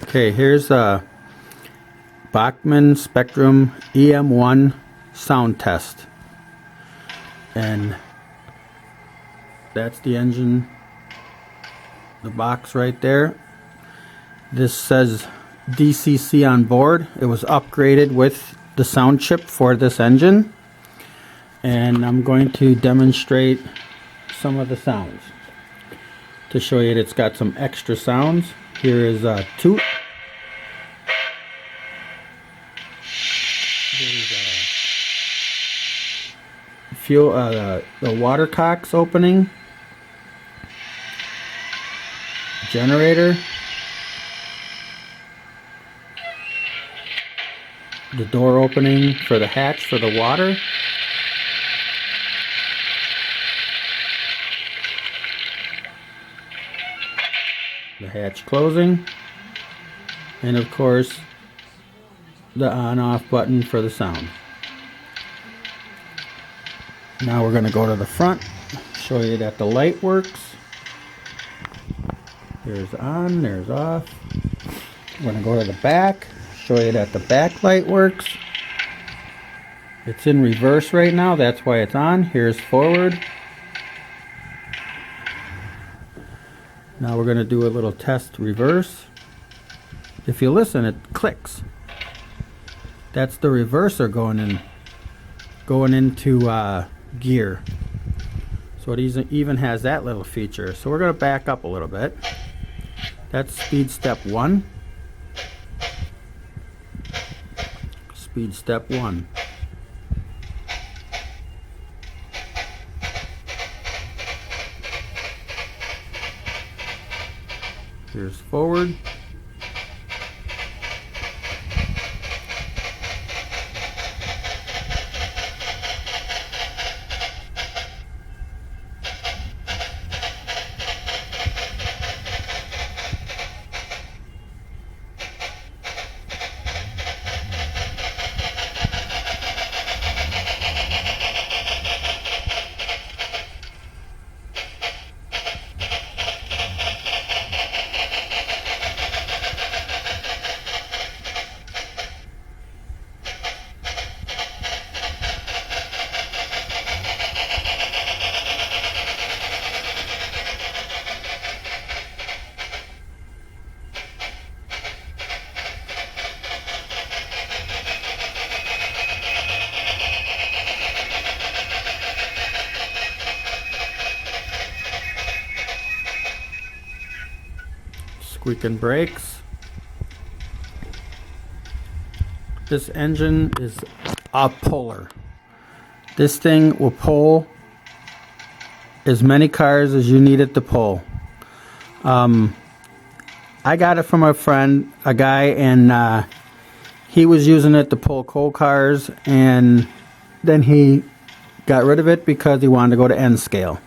Okay, here's a Bachmann EM-1 sound test, and that's the engine, the box right there. This says DCC on board. It was upgraded with the sound chip for this engine, and I'm going to demonstrate some of the sounds to show you that it's got some extra sounds. Here is a toot. There's a fuel, the water cocks opening, generator, the door opening for the hatch for the water, the hatch closing, and of course the on-off button for the sound. Now we're going to go to the front, show you that the light works. There's on, there's off. We're going to go to the back, show you that the back light works. It's in reverse right now, that's why it's on. Here's forward. Now we're going to do a little test reverse. If you listen, it clicks. That's the reverser going into gear. So it even has that little feature. So we're going to back up a little bit. That's speed step 1. Speed step 1. Here's forward. Squeaking brakes. This engine is a puller. This thing will pull as many cars as you need it to pull. I got it from a friend, a guy, and he was using it to pull coal cars, and then he got rid of it because he wanted to go to N scale.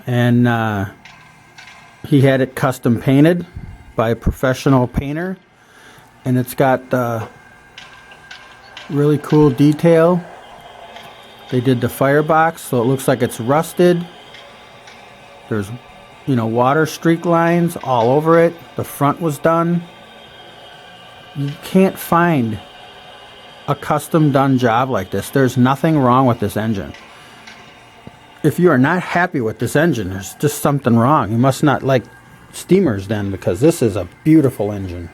And he had it custom painted by a professional painter, and it's got the really cool detail. They did the firebox, so it looks like it's rusted. There's, water streak lines all over it. The front was done. You can't find a custom done job like this. There's nothing wrong with this engine. If you are not happy with this engine, there's just something wrong. You must not like steamers then, because this is a beautiful engine.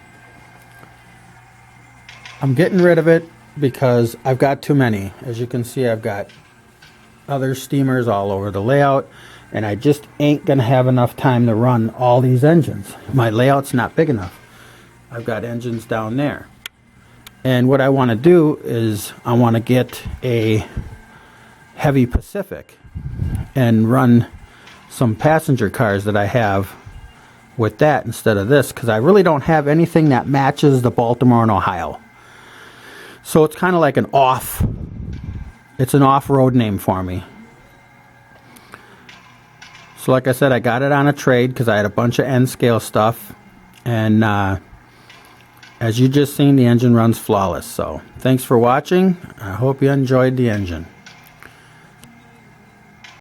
I'm getting rid of it because I've got too many. As you can see, I've got other steamers all over the layout, and I just ain't gonna have enough time to run all these engines. My layout's not big enough. I've got engines down there. And what I want to do is I want to get a heavy Pacific and run some passenger cars that I have with that instead of this, because I really don't have anything that matches the Baltimore and Ohio. So it's kind of like it's an off-road name for me. So like I said, I got it on a trade because I had a bunch of N-scale stuff, and as you just seen, the engine runs flawless. So thanks for watching. I hope you enjoyed the engine.